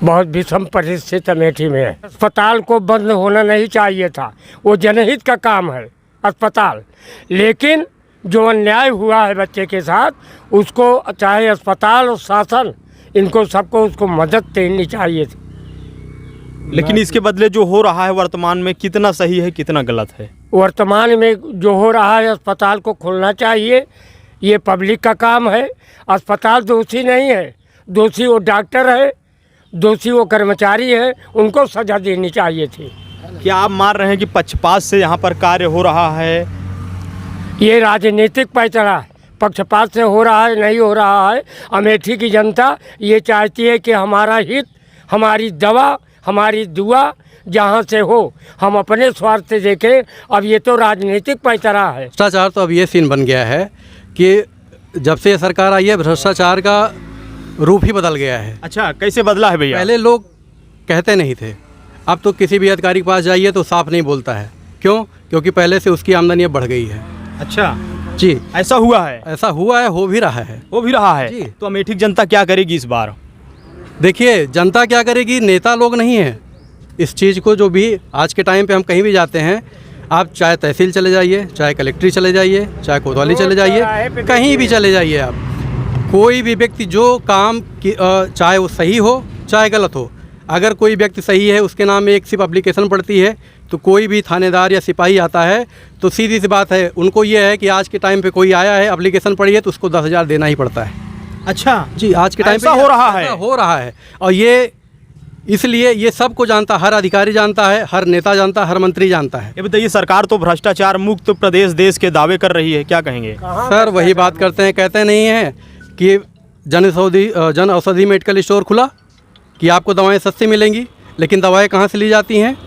बहुत विषम परिस्थिति अमेठी में है। अस्पताल को बंद होना नहीं चाहिए था, वो जनहित का काम है अस्पताल, लेकिन जो अन्याय हुआ है बच्चे के साथ, उसको चाहे अस्पताल और शासन, इनको सबको उसको मदद देनी चाहिए थी। लेकिन इसके बदले जो हो रहा है वर्तमान में, कितना सही है कितना गलत है? वर्तमान में जो हो रहा है, अस्पताल को खोलना चाहिए, ये पब्लिक का काम है। अस्पताल दोषी नहीं है, दोषी वो डॉक्टर है, दोषी वो कर्मचारी है, उनको सज़ा देनी चाहिए थी। क्या आप मान रहे हैं कि पक्षपात से यहाँ पर कार्य हो रहा है? ये राजनीतिक पैंतरा है, पक्षपात से हो रहा है नहीं हो रहा है। अमेठी की जनता ये चाहती है कि हमारा हित, हमारी दवा, हमारी दुआ जहाँ से हो, हम अपने स्वार्थ से देखें। अब ये तो राजनीतिक पैंतरा है। भ्रष्टाचार तो अब ये सीन बन गया है कि जब से ये सरकार आई है, भ्रष्टाचार का रूप ही बदल गया है। अच्छा, कैसे बदला है भैया? पहले लोग कहते नहीं थे, अब तो किसी भी अधिकारी के पास जाइए तो साफ नहीं बोलता है। क्यों? क्योंकि पहले से उसकी आमदनी अब बढ़ गई है। अच्छा जी, ऐसा हुआ है? ऐसा हुआ है, हो भी रहा है। हो भी रहा है जी। तो अमेठी की जनता क्या करेगी इस बार? देखिए, जनता क्या करेगी, नेता लोग नहीं हैं इस चीज़ को। जो भी आज के टाइम पे हम कहीं भी जाते हैं, आप चाहे तहसील चले जाइए, चाहे कलेक्ट्री चले जाइए, चाहे कोतवाली चले जाइए, कहीं भी चले जाइए आप, कोई भी व्यक्ति जो काम चाहे वो सही हो चाहे गलत हो, अगर कोई व्यक्ति सही है, उसके नाम में एक सिर्फ एप्लीकेशन पड़ती है, तो कोई भी थानेदार या सिपाही आता है तो सीधी सी बात है, उनको ये है कि आज के टाइम पे कोई आया है, एप्लीकेशन पड़ी है, तो उसको 10,000 देना ही पड़ता है। अच्छा जी, आज के टाइम पे ऐसा हो रहा है? ऐसा हो रहा है। और ये इसलिए ये सबको जानता, हर अधिकारी जानता है, हर नेता जानता है, हर मंत्री जानता है। ये बताइए, सरकार तो भ्रष्टाचार मुक्त प्रदेश देश के दावे कर रही है, क्या कहेंगे? सर वही बात करते हैं, कहते नहीं हैं कि जन औषधि मेडिकल स्टोर खुला कि आपको दवाएं सस्ती मिलेंगी, लेकिन दवाएं कहाँ से ली जाती हैं?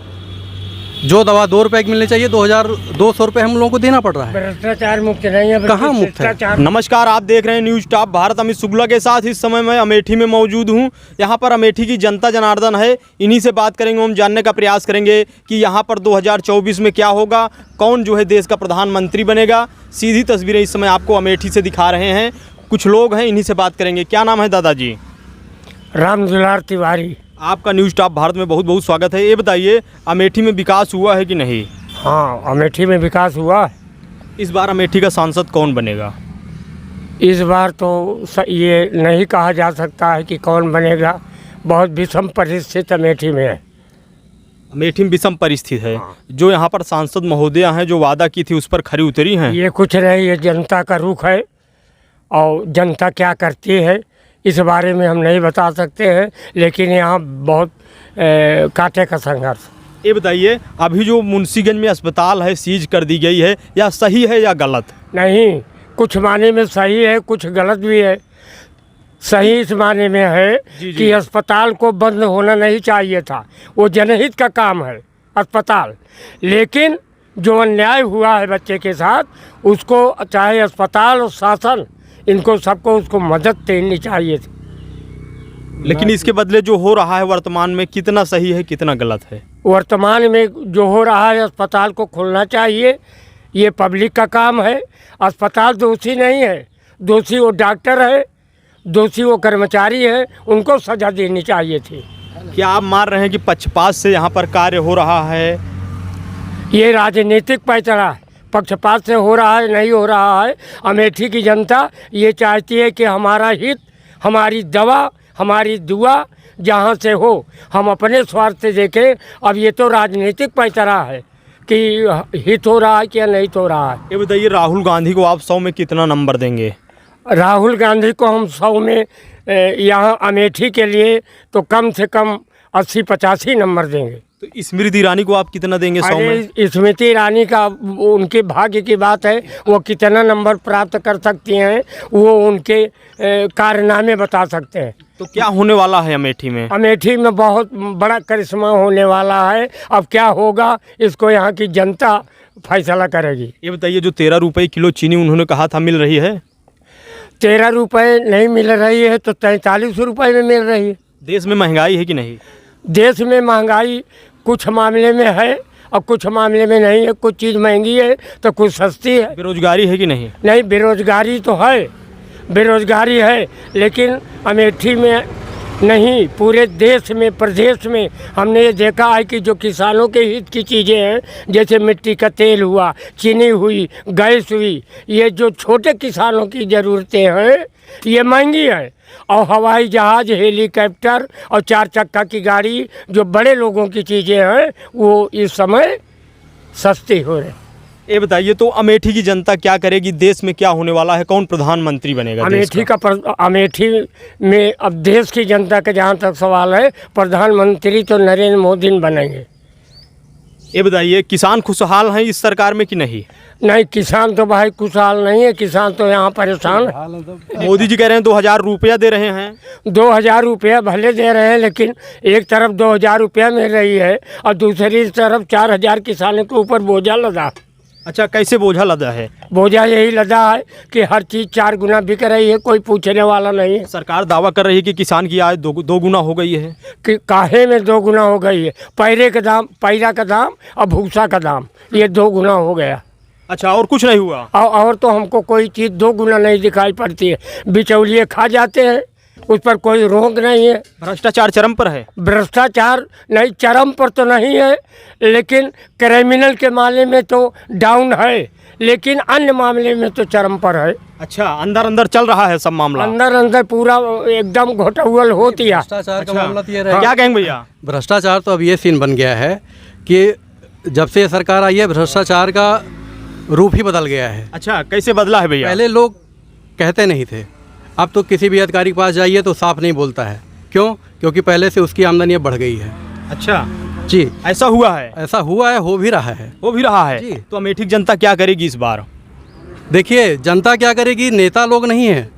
जो दवा 2 रुपए की मिलनी चाहिए, 2,200 रुपए हम लोगों को देना पड़ रहा है। भ्रष्टाचार मुक्त नहीं है, कहाँ मुक्त है? नमस्कार, आप देख रहे हैं न्यूज टॉप भारत। अमित शुक्ला के साथ इस समय मैं अमेठी में मौजूद हूं। यहां पर अमेठी की जनता जनार्दन है, इन्हीं से बात करेंगे। हम जानने का प्रयास करेंगे कि यहां पर 2024 में क्या होगा, कौन जो है देश का प्रधानमंत्री बनेगा। सीधी तस्वीरें इस समय आपको अमेठी से दिखा रहे हैं, कुछ लोग हैं, इन्हीं से बात करेंगे। क्या नाम है दादाजी? राम दुलार तिवारी। आपका न्यूज टॉप भारत में बहुत बहुत स्वागत है। ये बताइए, अमेठी में विकास हुआ है कि नहीं? हाँ, अमेठी में विकास हुआ है। इस बार अमेठी का सांसद कौन बनेगा? इस बार तो ये नहीं कहा जा सकता है कि कौन बनेगा, बहुत विषम परिस्थिति अमेठी में है। अमेठी में विषम परिस्थिति है। जो यहाँ पर सांसद महोदया हैं, जो वादा की थी उस पर खरी उतरी हैं? ये कुछ नहीं, ये जनता का रुख है, और जनता क्या करती है इस बारे में हम नहीं बता सकते हैं, लेकिन यहाँ बहुत कांटे का संघर्ष। ये बताइए, अभी जो मुंशीगंज में अस्पताल है सीज कर दी गई है, या सही है या गलत? नहीं, कुछ माने में सही है, कुछ गलत भी है। सही इस माने में है कि अस्पताल को बंद होना नहीं चाहिए था, वो जनहित का काम है अस्पताल, लेकिन जो अन्याय हुआ है बच्चे के साथ, उसको चाहे अस्पताल और शासन, इनको सबको उसको मदद देनी चाहिए थी। लेकिन इसके बदले जो हो रहा है वर्तमान में, कितना सही है कितना गलत है? वर्तमान में जो हो रहा है, अस्पताल को खोलना चाहिए, ये पब्लिक का काम है। अस्पताल दोषी नहीं है, दोषी वो डॉक्टर है, दोषी वो कर्मचारी है, उनको सज़ा देनी चाहिए थी। क्या आप मान रहे हैं कि पक्षपात से यहाँ पर कार्य हो रहा है? ये राजनीतिक पैंतरा है, पक्षपात से हो रहा है नहीं हो रहा है। अमेठी की जनता ये चाहती है कि हमारा हित, हमारी दवा, हमारी दुआ जहाँ से हो, हम अपने स्वार्थ से देखें। अब ये तो राजनीतिक पैंतरा है कि हित हो रहा है कि नहीं हो रहा है। ये बताइए, राहुल गांधी को आप 100 में कितना नंबर देंगे? राहुल गांधी को हम 100 में यहाँ अमेठी के लिए तो कम से कम 80-85 नंबर देंगे। तो स्मृति ईरानी को आप कितना देंगे 100 में? स्मृति ईरानी का उनके भाग्य की बात है, वो कितना नंबर प्राप्त कर सकती हैं, वो उनके कारनामे बता सकते हैं। तो क्या होने वाला है अमेठी में? अमेठी में बहुत बड़ा करिश्मा होने वाला है। अब क्या होगा, इसको यहाँ की जनता फैसला करेगी। ये बताइए, जो 13 रुपये किलो चीनी उन्होंने कहा था, मिल रही है? 13 रुपये नहीं मिल रही है तो 43 रुपये में मिल रही है। देश में महंगाई है कि नहीं? देश में महंगाई कुछ मामले में है और कुछ मामले में नहीं है। कुछ चीज़ महंगी है तो कुछ सस्ती है। बेरोजगारी है कि नहीं? नहीं, बेरोजगारी तो है, बेरोजगारी है, लेकिन अमेठी में नहीं, पूरे देश में, प्रदेश में हमने ये देखा है कि जो किसानों के हित की चीज़ें हैं, जैसे मिट्टी का तेल हुआ, चीनी हुई, गैस हुई, ये जो छोटे किसानों की ज़रूरतें हैं ये महंगी है। और हवाई जहाज़, हेलीकॉप्टर और 4 चक्का की गाड़ी, जो बड़े लोगों की चीज़ें हैं, वो इस समय सस्ती हो रही। ये बताइए, तो अमेठी की जनता क्या करेगी? देश में क्या होने वाला है? कौन प्रधानमंत्री बनेगा देश का? अमेठी में अब देश की जनता का जहाँ तक सवाल है, प्रधानमंत्री तो नरेंद्र मोदी बनेंगे। ये बताइए, किसान खुशहाल हैं इस सरकार में कि नहीं? नहीं, किसान तो भाई खुशहाल नहीं है, किसान तो यहाँ परेशान है। मोदी जी कह रहे हैं 2000 रुपया दे रहे हैं। 2000 रुपया भले दे रहे हैं, लेकिन एक तरफ 2000 रुपया मिल रही है और दूसरी तरफ 4000 किसानों के ऊपर बोझा लदा। अच्छा, कैसे बोझा लदा है? बोझा यही लदा है कि हर चीज़ 4 गुना बिक रही है, कोई पूछने वाला नहीं है। सरकार दावा कर रही है कि किसान की आय दो गुना हो गई है। कि काहे में 2 गुना हो गई है? पैरा का दाम और भूसा का दाम, ये 2 गुना हो गया। अच्छा, और कुछ नहीं हुआ? और तो हमको कोई चीज़ 2 गुना नहीं दिखाई पड़ती है। बिचौलिए खा जाते हैं, उस पर कोई रोक नहीं है। भ्रष्टाचार चरम पर है। भ्रष्टाचार नहीं, चरम पर तो नहीं है, लेकिन क्रिमिनल के मामले में तो डाउन है, लेकिन अन्य मामले में तो चरम पर है। अच्छा, अंदर अंदर चल रहा है सब मामला। अंदर पूरा एकदम घोटाला होती है। भ्रष्टाचार का मामला तो ये हाँ। क्या कहेंगे भैया? भ्रष्टाचार तो अब ये सीन बन गया है कि जब से ये सरकार आई है, भ्रष्टाचार का रूप ही बदल गया है। अच्छा, कैसे बदला है भैया? पहले लोग कहते नहीं थे, अब तो किसी भी अधिकारी के पास जाइए तो साफ नहीं बोलता है। क्यों? क्योंकि पहले से उसकी आमदनी बढ़ गई है। अच्छा जी, ऐसा हुआ है? ऐसा हुआ है, हो भी रहा है। हो भी रहा है जी। तो अमेठी की जनता क्या करेगी इस बार? देखिए, जनता क्या करेगी, नेता लोग नहीं हैं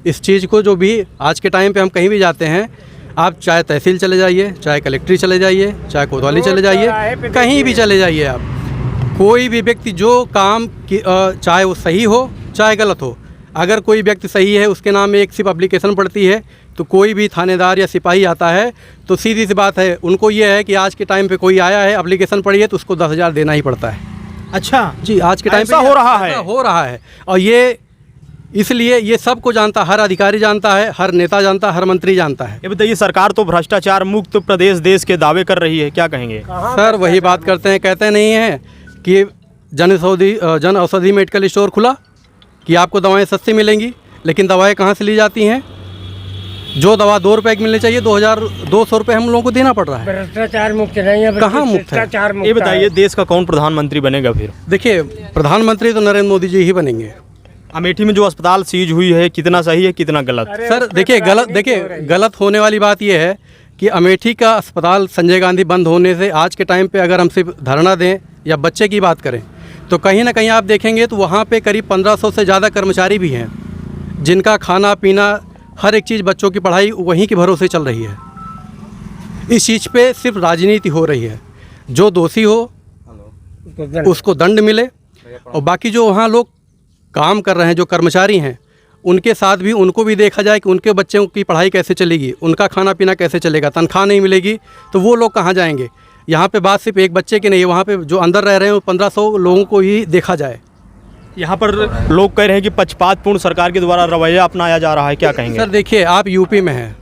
इस चीज़ को। जो भी आज के टाइम पे हम कहीं भी जाते हैं, आप चाहे तहसील चले जाइए, चाहे कलेक्ट्री चले जाइए, चाहे कोतवाली चले जाइए, कहीं भी चले जाइए आप, कोई भी व्यक्ति जो काम चाहे वो सही हो चाहे गलत हो, अगर कोई व्यक्ति सही है, उसके नाम में एक सिर्फ एप्लीकेशन पड़ती है, तो कोई भी थानेदार या सिपाही आता है तो सीधी सी बात है, उनको ये है कि आज के टाइम पे कोई आया है, एप्लीकेशन पड़ी है, तो उसको 10,000 देना ही पड़ता है। अच्छा जी, आज के टाइम पे हो रहा है। हो रहा है। और ये इसलिए ये सबको जानता, हर अधिकारी जानता है, हर नेता जानता है, हर मंत्री जानता है। ये बताइए, सरकार तो भ्रष्टाचार मुक्त प्रदेश देश के दावे कर रही है, क्या कहेंगे? सर वही बात करते हैं, कहते नहीं हैं कि जन औषधि मेडिकल स्टोर खुला कि आपको दवाएं सस्ती मिलेंगी, लेकिन दवाएं कहाँ से ली जाती हैं? जो दवा 2 रुपए की मिलनी चाहिए, 2,200 रुपये हम लोगों को देना पड़ रहा है। भ्रष्टाचार मुक्त नहीं है, कहाँ मुक्त है? ये बताइए, देश का कौन प्रधानमंत्री बनेगा फिर? देखिए, प्रधानमंत्री तो नरेंद्र मोदी जी ही बनेंगे। अमेठी में जो अस्पताल सीज हुई है, कितना सही है कितना गलत? सर देखिए, गलत होने वाली बात यह है कि अमेठी का अस्पताल संजय गांधी बंद होने से आज के टाइम पे अगर हम सिर्फ धरना दें या बच्चे की बात करें, तो कहीं ना कहीं आप देखेंगे तो वहाँ पे करीब 1500 से ज़्यादा कर्मचारी भी हैं, जिनका खाना पीना हर एक चीज़, बच्चों की पढ़ाई वहीं के भरोसे चल रही है। इस चीज़ पे सिर्फ राजनीति हो रही है। जो दोषी हो उसको दंड मिले, और बाकी जो वहाँ लोग काम कर रहे हैं, जो कर्मचारी हैं, उनके साथ भी उनको भी देखा जाए कि उनके बच्चों की पढ़ाई कैसे चलेगी, उनका खाना पीना कैसे चलेगा। तनख्वाह नहीं मिलेगी तो वो लोग कहाँ जाएंगे? यहाँ पे बात सिर्फ एक बच्चे की नहीं है, वहाँ पे जो अंदर रह रहे हैं 1500 लोगों को ही देखा जाए। यहाँ पर लोग कह रहे हैं कि पक्षपातपूर्ण सरकार के द्वारा रवैया अपनाया जा रहा है, क्या कहेंगे? सर देखिए, आप यूपी में हैं,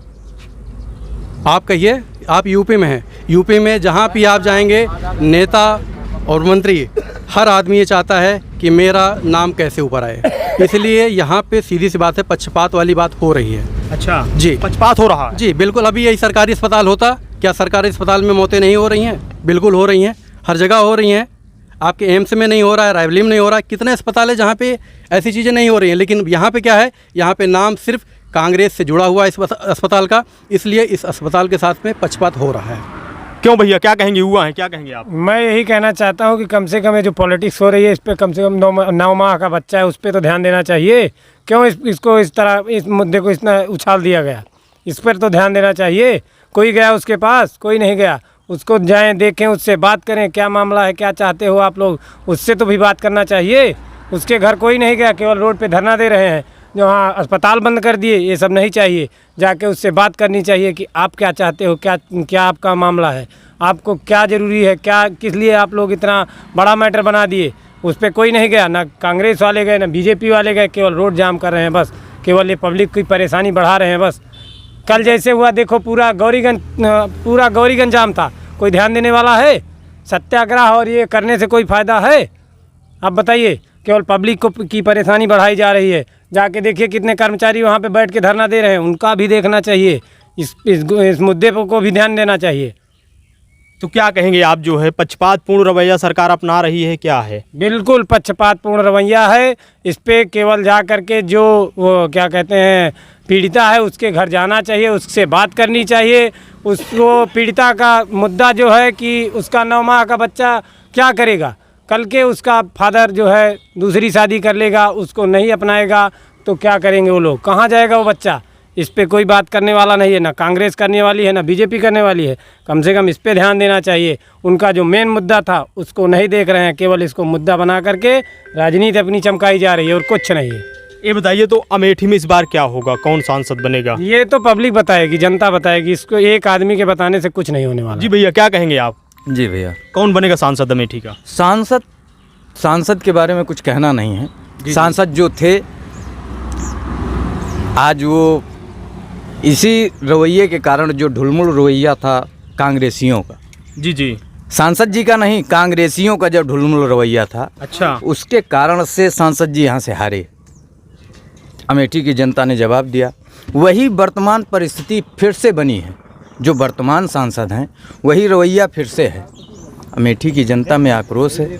आप कहिए, आप यूपी में हैं, यूपी में जहाँ भी आप जाएंगे, नेता और मंत्री, हर आदमी ये चाहता है कि मेरा नाम कैसे ऊपर आए, इसलिए यहाँ पे सीधी सी बात है, पक्षपात वाली बात हो रही है। अच्छा जी, पक्षपात हो रहा है? जी बिल्कुल। अभी यही सरकारी अस्पताल होता, क्या सरकारी अस्पताल में मौतें नहीं हो रही हैं? बिल्कुल हो रही हैं, हर जगह हो रही हैं। आपके एम्स में नहीं हो रहा है, रायबरेली में नहीं हो रहा है, कितने अस्पताल है जहाँ पे ऐसी चीज़ें नहीं हो रही हैं। लेकिन यहाँ पे क्या है, यहाँ पे नाम सिर्फ कांग्रेस से जुड़ा हुआ है इस अस्पताल का, इसलिए इस अस्पताल के साथ में पक्षपात हो रहा है। क्यों भैया, क्या कहेंगे? हुआ है, क्या कहेंगे आप? मैं यही कहना चाहता हूँ कि कम से कम ये जो पॉलिटिक्स हो रही है, इस पर कम से कम 9 माह का बच्चा है, उस पर तो ध्यान देना चाहिए। क्यों इसको इस तरह, इस मुद्दे को इतना उछाल दिया गया? इस पर तो ध्यान देना चाहिए। कोई गया उसके पास? कोई नहीं गया। उसको जाएं, देखें, उससे बात करें, क्या मामला है, क्या चाहते हो आप लोग, उससे तो भी बात करना चाहिए। उसके घर कोई नहीं गया, केवल रोड पे धरना दे रहे हैं, जो हाँ अस्पताल बंद कर दिए, ये सब नहीं चाहिए। जाके उससे बात करनी चाहिए कि आप क्या चाहते हो, क्या आपका मामला है, आपको क्या ज़रूरी है, क्या किस लिए आप लोग इतना बड़ा मैटर बना दिए। उस पर कोई नहीं गया, ना कांग्रेस वाले गए, ना बीजेपी वाले गए, केवल रोड जाम कर रहे हैं बस, केवल ये पब्लिक की परेशानी बढ़ा रहे हैं बस। कल जैसे हुआ देखो, पूरा गौरीगंज जाम था, कोई ध्यान देने वाला है? सत्याग्रह और ये करने से कोई फ़ायदा है? आप बताइए। केवल पब्लिक को की परेशानी बढ़ाई जा रही है। जाके देखिए कितने कर्मचारी वहाँ पे बैठ के धरना दे रहे हैं, उनका भी देखना चाहिए, इस मुद्दे पर को भी ध्यान देना चाहिए। तो क्या कहेंगे आप, जो है पक्षपातपूर्ण रवैया सरकार अपना रही है, क्या है? बिल्कुल पक्षपातपूर्ण रवैया है। इस पे केवल जा कर के जो वो क्या कहते हैं पीड़िता है उसके घर जाना चाहिए, उससे बात करनी चाहिए। उसको पीड़िता का मुद्दा जो है कि उसका 9 माह का बच्चा क्या करेगा, कल के उसका फादर जो है दूसरी शादी कर लेगा, उसको नहीं अपनाएगा तो क्या करेंगे वो लोग, कहाँ जाएगा वो बच्चा? इस पे कोई बात करने वाला नहीं है, ना कांग्रेस करने वाली है, ना बीजेपी करने वाली है। कम से कम इस पे ध्यान देना चाहिए। उनका जो मेन मुद्दा था उसको नहीं देख रहे हैं, केवल इसको मुद्दा बना करके राजनीति अपनी चमकाई जा रही है और कुछ नहीं है। ये बताइए तो अमेठी में इस बार क्या होगा, कौन सांसद बनेगा? ये तो पब्लिक बताएगी, जनता बताएगी। इसको एक आदमी के बताने से कुछ नहीं होने वाला। जी भैया, क्या कहेंगे आप? जी भैया, कौन बनेगा सांसद अमेठी का? सांसद के बारे में कुछ कहना नहीं है। सांसद जो थे आज वो इसी रवैये के कारण, जो ढुलमुल रवैया था कांग्रेसियों का, जी सांसद जी का नहीं, कांग्रेसियों का जब ढुलमुल रवैया था, अच्छा, उसके कारण से सांसद जी यहाँ से हारे। अमेठी की जनता ने जवाब दिया। वही वर्तमान परिस्थिति फिर से बनी है। जो वर्तमान सांसद हैं वही रवैया फिर से है। अमेठी की जनता में आक्रोश है।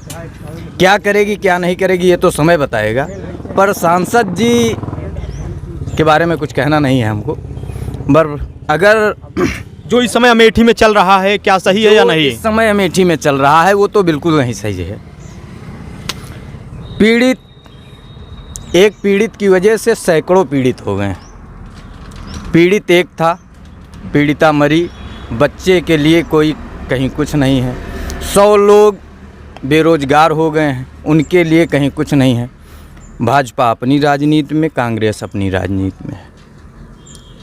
क्या करेगी क्या नहीं करेगी ये तो समय बताएगा, पर सांसद जी के बारे में कुछ कहना नहीं है हमको। अगर जो इस समय अमेठी में चल रहा है क्या सही है या नहीं? इस समय अमेठी में चल रहा है वो तो बिल्कुल नहीं सही है। एक पीड़ित की वजह से सैकड़ों पीड़ित हो गए हैं। पीड़ित एक था, पीड़िता मरी, बच्चे के लिए कोई कहीं कुछ नहीं है। 100 लोग बेरोजगार हो गए हैं, उनके लिए कहीं कुछ नहीं है। भाजपा अपनी राजनीति में, कांग्रेस अपनी राजनीति में है।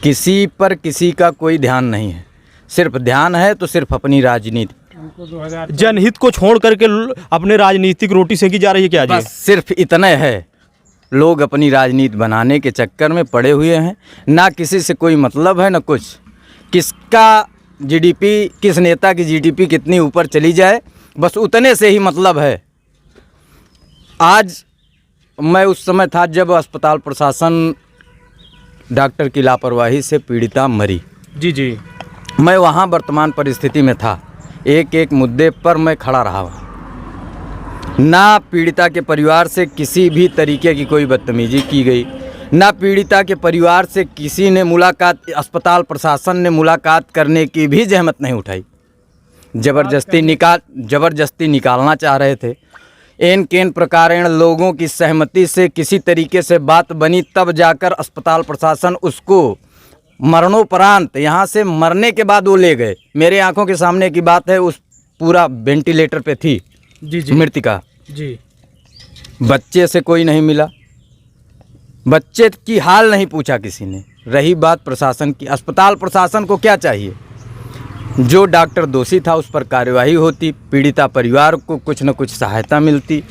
किसी पर किसी का कोई ध्यान नहीं है। सिर्फ ध्यान है तो सिर्फ अपनी राजनीति। जनहित को छोड़ करके अपने राजनीतिक रोटी सेकी जा रही है क्या? बस सिर्फ इतना है। लोग अपनी राजनीति बनाने के चक्कर में पड़े हुए हैं। ना किसी से कोई मतलब है, ना कुछ। किसका जीडीपी, किस नेता की जीडीपी कितनी ऊपर चली जाए, बस उतने से ही मतलब है। आज मैं उस समय था जब अस्पताल प्रशासन डॉक्टर की लापरवाही से पीड़िता मरी। जी मैं वहाँ वर्तमान परिस्थिति में था। एक एक मुद्दे पर मैं खड़ा रहा हूँ। ना पीड़िता के परिवार से किसी भी तरीके की कोई बदतमीजी की गई, ना पीड़िता के परिवार से किसी ने मुलाकात, अस्पताल प्रशासन ने मुलाकात करने की भी जहमत नहीं उठाई। ज़बरदस्ती निकालना चाह रहे थे। एन केन प्रकारेण लोगों की सहमति से किसी तरीके से बात बनी, तब जाकर अस्पताल प्रशासन उसको मरणोपरांत, यहाँ से मरने के बाद वो ले गए। मेरे आंखों के सामने की बात है। उस पूरा वेंटिलेटर पे थी जी मृतिका। जी, बच्चे से कोई नहीं मिला, बच्चे की हाल नहीं पूछा किसी ने। रही बात प्रशासन की, अस्पताल प्रशासन को क्या चाहिए? जो डॉक्टर दोषी था उस पर कार्यवाही होती, पीड़िता परिवार को कुछ न कुछ सहायता मिलती,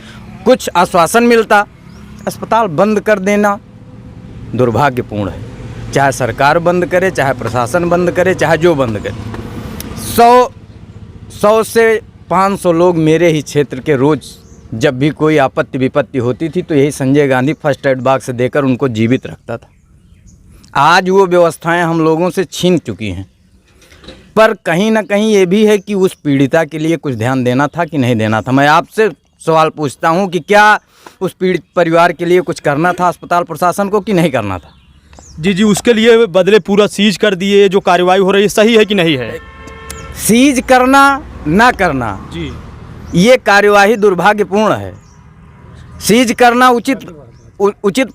कुछ आश्वासन मिलता। अस्पताल बंद कर देना दुर्भाग्यपूर्ण है। चाहे सरकार बंद करे, चाहे प्रशासन बंद करे, चाहे जो बंद करे। 100 से 500 लोग मेरे ही क्षेत्र के रोज़ जब भी कोई आपत्ति विपत्ति होती थी तो यही Sanjay Gandhi first aid box देकर उनको जीवित रखता था। आज वो व्यवस्थाएं हम लोगों से छीन चुकी हैं। पर कहीं ना कहीं ये भी है कि उस पीड़िता के लिए कुछ ध्यान देना था कि नहीं देना था। मैं आपसे सवाल पूछता हूं कि क्या उस पीड़ित परिवार के लिए कुछ करना था अस्पताल प्रशासन को कि नहीं करना था? जी, उसके लिए बदले पूरा सीज कर दिए। जो कार्रवाई हो रही है सही है कि नहीं है? सीज करना ना करना जी, ये कार्यवाही दुर्भाग्यपूर्ण है। सीज करना उचित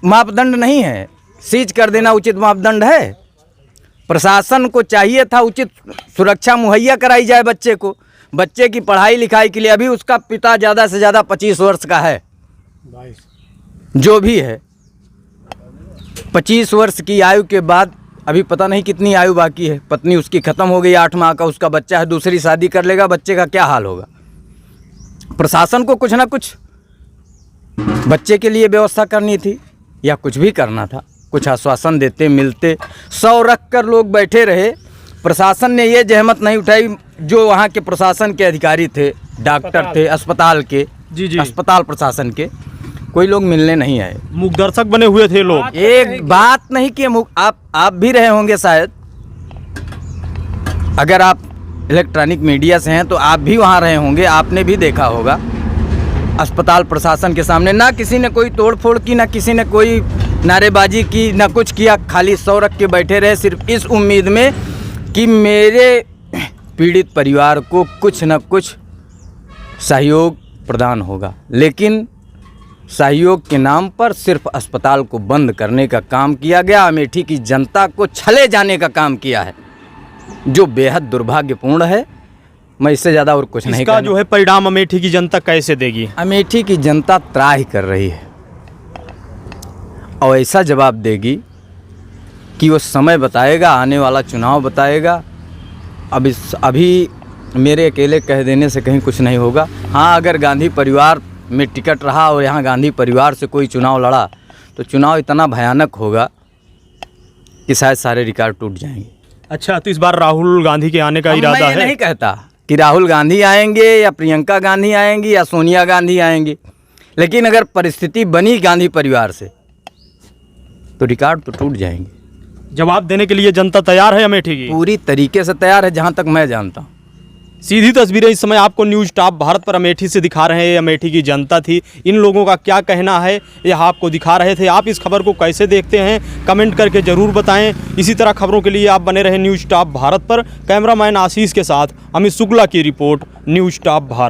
मापदंड नहीं है। सीज कर देना उचित मापदंड है। प्रशासन को चाहिए था उचित सुरक्षा मुहैया कराई जाए बच्चे को, बच्चे की पढ़ाई लिखाई के लिए। अभी उसका पिता ज़्यादा से ज़्यादा 25 वर्ष का है, जो भी है। 25 वर्ष की आयु के बाद अभी पता नहीं कितनी आयु बाकी है। पत्नी उसकी ख़त्म हो गई, 8 माह का उसका बच्चा है, दूसरी शादी कर लेगा, बच्चे का क्या हाल होगा? प्रशासन को कुछ ना कुछ बच्चे के लिए व्यवस्था करनी थी या कुछ भी करना था। कुछ आश्वासन देते, मिलते। 100 रख कर लोग बैठे रहे। प्रशासन ने ये जहमत नहीं उठाई, जो वहाँ के प्रशासन के अधिकारी थे, डॉक्टर थे, अस्पताल के, जी अस्पताल प्रशासन के, कोई लोग मिलने नहीं आए। मूक दर्शक बने हुए थे लोग। एक बात नहीं कि आप भी रहे होंगे शायद, अगर आप इलेक्ट्रॉनिक मीडिया से हैं तो आप भी वहाँ रहे होंगे, आपने भी देखा होगा अस्पताल प्रशासन के सामने ना किसी ने कोई तोड़फोड़ की, ना किसी ने कोई नारेबाजी की, ना कुछ किया। खाली 100 रख के बैठे रहे, सिर्फ इस उम्मीद में कि मेरे पीड़ित परिवार को कुछ न कुछ सहयोग प्रदान होगा। लेकिन सहयोग के नाम पर सिर्फ अस्पताल को बंद करने का काम किया गया। अमेठी की जनता को छले जाने का काम किया है, जो बेहद दुर्भाग्यपूर्ण है। मैं इससे ज़्यादा और कुछ नहीं इसका जो है परिणाम अमेठी की जनता कैसे देगी? अमेठी की जनता त्राही कर रही है और ऐसा जवाब देगी कि वो समय बताएगा, आने वाला चुनाव बताएगा। अभी मेरे अकेले कह देने से कहीं कुछ नहीं होगा। हाँ, अगर गांधी परिवार में टिकट रहा और यहाँ गांधी परिवार से कोई चुनाव लड़ा तो चुनाव इतना भयानक होगा कि शायद सारे रिकॉर्ड टूट जाएंगे। अच्छा, तो इस बार राहुल गांधी के आने का इरादा है? मैं नहीं कहता कि राहुल गांधी आएंगे या प्रियंका गांधी आएंगी या सोनिया गांधी आएंगी, लेकिन अगर परिस्थिति बनी गांधी परिवार से तो रिकॉर्ड तो टूट जाएंगे। जवाब देने के लिए जनता तैयार है अमेठी की? पूरी तरीके से तैयार है, जहां तक मैं जानता हूं। सीधी तस्वीरें इस समय आपको न्यूज़ टॉप भारत पर अमेठी से दिखा रहे हैं। अमेठी की जनता थी, इन लोगों का क्या कहना है यह आपको दिखा रहे थे। आप इस खबर को कैसे देखते हैं कमेंट करके ज़रूर बताएं। इसी तरह खबरों के लिए आप बने रहे न्यूज़ टॉप भारत पर। कैमरामैन आशीष के साथ अमित शुक्ला की रिपोर्ट, न्यूज़ टॉप भारत।